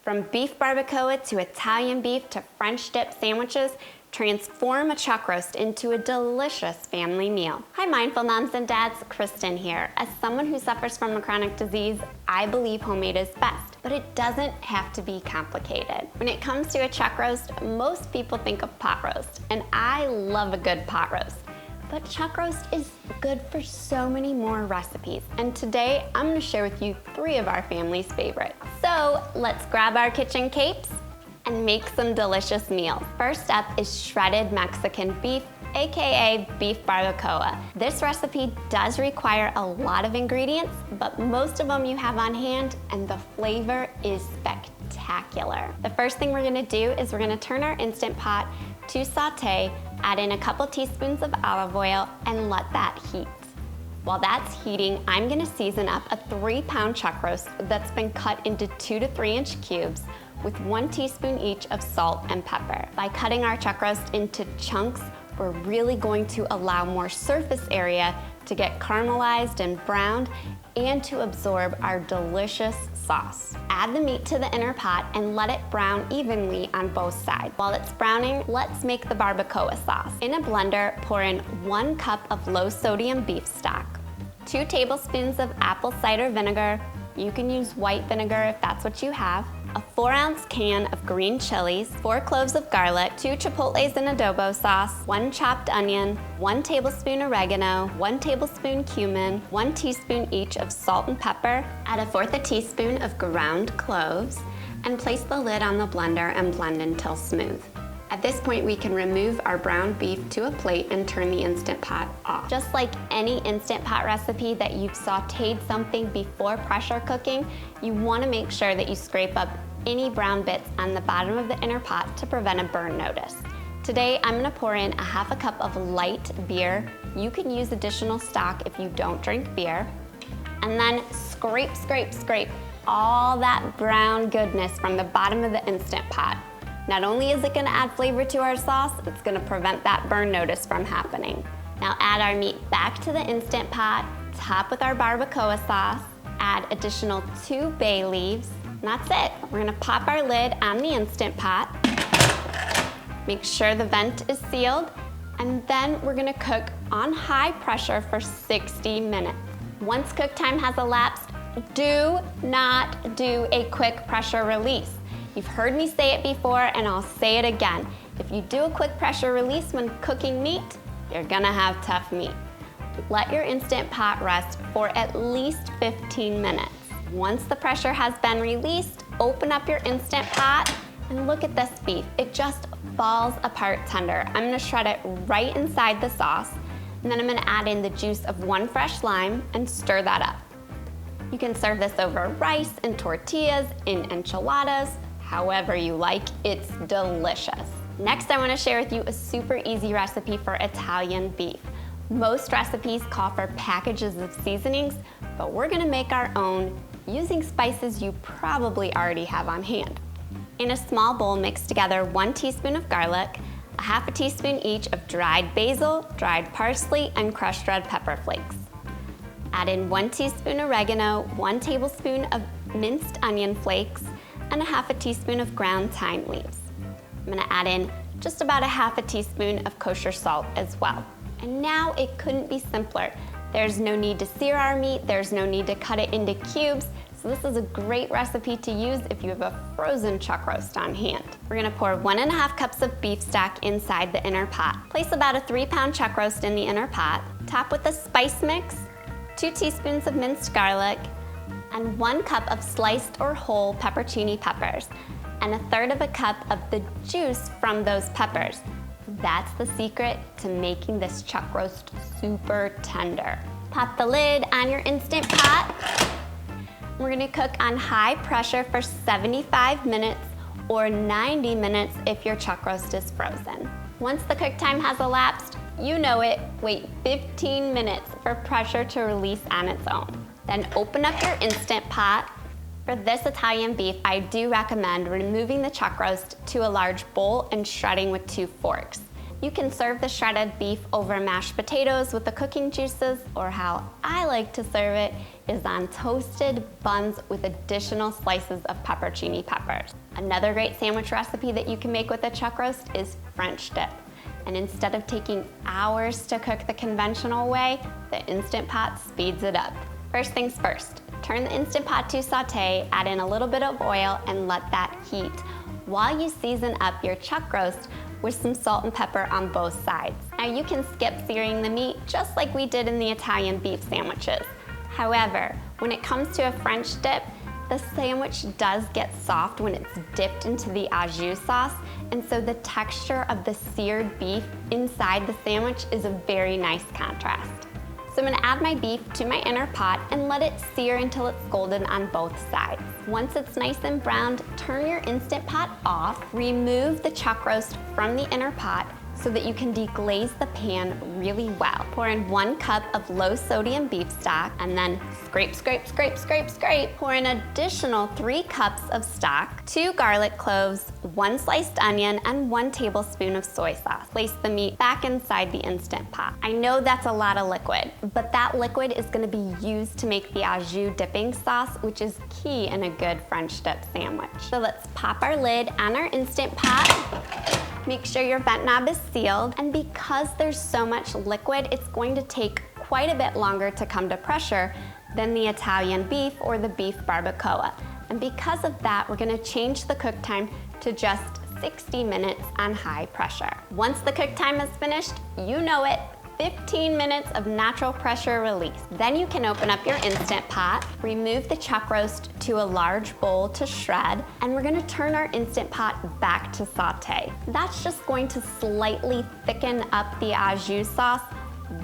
From beef barbacoa to Italian beef to French dip sandwiches, transform a chuck roast into a delicious family meal. Hi mindful moms and dads, Kristen here. As someone who suffers from a chronic disease, I believe homemade is best, but it doesn't have to be complicated. When it comes to a chuck roast, most people think of pot roast, and I love a good pot roast. But chuck roast is good for so many more recipes, and today I'm going to share with you 3 of our family's favorites. So let's grab our kitchen capes and make some delicious meals. First up is shredded Mexican beef, aka beef barbacoa. This recipe does require a lot of ingredients, but most of them you have on hand, and the flavor is spectacular. The first thing we're gonna do is we're gonna turn our Instant Pot to saute, add in a couple teaspoons of olive oil, and let that heat. While that's heating, I'm gonna season up a 3-pound chuck roast that's been cut into 2 to 3 inch cubes with 1 teaspoon each of salt and pepper. By cutting our chuck roast into chunks, we're really going to allow more surface area to get caramelized and browned and to absorb our delicious sauce. Add the meat to the inner pot and let it brown evenly on both sides. While it's browning, let's make the barbacoa sauce. In a blender, pour in 1 cup of low sodium beef stock, 2 tablespoons of apple cider vinegar, you can use white vinegar if that's what you have, a 4-ounce can of green chilies, 4 cloves of garlic, 2 chipotles in adobo sauce, 1 chopped onion, 1 tablespoon oregano, 1 tablespoon cumin, 1 teaspoon each of salt and pepper, add 1/4 teaspoon of ground cloves, and place the lid on the blender and blend until smooth. At this point, we can remove our browned beef to a plate and turn the Instant Pot off. Just like any Instant Pot recipe that you've sauteed something before pressure cooking, you want to make sure that you scrape up any brown bits on the bottom of the inner pot to prevent a burn notice. Today, I'm going to pour in 1/2 cup of light beer. You can use additional stock if you don't drink beer. And then scrape, scrape, scrape all that brown goodness from the bottom of the Instant Pot. Not only is it gonna add flavor to our sauce, it's gonna prevent that burn notice from happening. Now add our meat back to the Instant Pot, top with our barbacoa sauce, add additional 2 bay leaves, and that's it. We're gonna pop our lid on the Instant Pot, make sure the vent is sealed, and then we're gonna cook on high pressure for 60 minutes. Once cook time has elapsed, do not do a quick pressure release. You've heard me say it before, and I'll say it again. If you do a quick pressure release when cooking meat, you're gonna have tough meat. Let your Instant Pot rest for at least 15 minutes. Once the pressure has been released, open up your Instant Pot and look at this beef. It just falls apart tender. I'm gonna shred it right inside the sauce, and then I'm gonna add in the juice of 1 fresh lime and stir that up. You can serve this over rice and tortillas, in enchiladas, however you like. It's delicious. Next, I want to share with you a super easy recipe for Italian beef. Most recipes call for packages of seasonings, but we're going to make our own using spices you probably already have on hand. In a small bowl, mix together 1 teaspoon of garlic, 1/2 teaspoon each of dried basil, dried parsley, and crushed red pepper flakes. Add in 1 teaspoon oregano, 1 tablespoon of minced onion flakes, and 1/2 teaspoon of ground thyme leaves. I'm gonna add in just about 1/2 teaspoon of kosher salt as well. And now it couldn't be simpler. There's no need to sear our meat, there's no need to cut it into cubes, so this is a great recipe to use if you have a frozen chuck roast on hand. We're gonna pour 1.5 cups of beef stock inside the inner pot. Place about a 3-pound chuck roast in the inner pot, top with a spice mix, 2 teaspoons of minced garlic, and 1 cup of sliced or whole pepperoni peppers, and 1/3 cup of the juice from those peppers. That's the secret to making this chuck roast super tender. Pop the lid on your Instant Pot. We're gonna cook on high pressure for 75 minutes or 90 minutes if your chuck roast is frozen. Once the cook time has elapsed, you know it, wait 15 minutes for pressure to release on its own. Then open up your Instant Pot. For this Italian beef, I do recommend removing the chuck roast to a large bowl and shredding with 2 forks. You can serve the shredded beef over mashed potatoes with the cooking juices, or how I like to serve it is on toasted buns with additional slices of peppercini peppers. Another great sandwich recipe that you can make with a chuck roast is French dip. And instead of taking hours to cook the conventional way, the Instant Pot speeds it up. First things first, turn the Instant Pot to saute, add in a little bit of oil, and let that heat while you season up your chuck roast with some salt and pepper on both sides. Now you can skip searing the meat just like we did in the Italian beef sandwiches. However, when it comes to a French dip, the sandwich does get soft when it's dipped into the au jus sauce, and so the texture of the seared beef inside the sandwich is a very nice contrast. So I'm gonna add my beef to my inner pot and let it sear until it's golden on both sides. Once it's nice and browned, turn your Instant Pot off, remove the chuck roast from the inner pot so that you can deglaze the pan really well. Pour in 1 cup of low sodium beef stock and then scrape, scrape, scrape, scrape, scrape. Pour in additional 3 cups of stock, 2 garlic cloves, 1 sliced onion, and 1 tablespoon of soy sauce. Place the meat back inside the Instant Pot. I know that's a lot of liquid, but that liquid is gonna be used to make the au jus dipping sauce, which is key in a good French dip sandwich. So let's pop our lid on our Instant Pot. Make sure your vent knob is sealed, and because there's so much liquid, it's going to take quite a bit longer to come to pressure than the Italian beef or the beef barbacoa. And because of that, we're gonna change the cook time to just 60 minutes on high pressure. Once the cook time is finished, you know it, 15 minutes of natural pressure release. Then you can open up your Instant Pot, remove the chuck roast to a large bowl to shred, and we're gonna turn our Instant Pot back to saute. That's just going to slightly thicken up the au jus sauce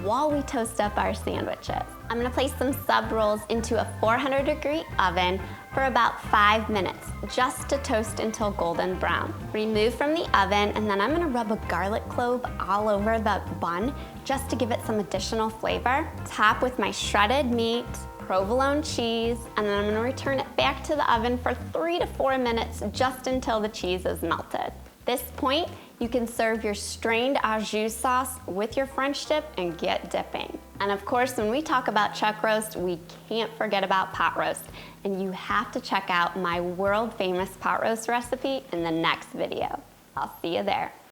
while we toast up our sandwiches. I'm gonna place some sub rolls into a 400-degree oven for about 5 minutes, just to toast until golden brown. Remove from the oven, and then I'm gonna rub a garlic clove all over the bun just to give it some additional flavor. Top with my shredded meat, provolone cheese, and then I'm gonna return it back to the oven for 3 to 4 minutes, just until the cheese is melted. At this point, you can serve your strained au jus sauce with your French dip and get dipping. And of course, when we talk about chuck roast, we can't forget about pot roast. And you have to check out my world famous pot roast recipe in the next video. I'll see you there.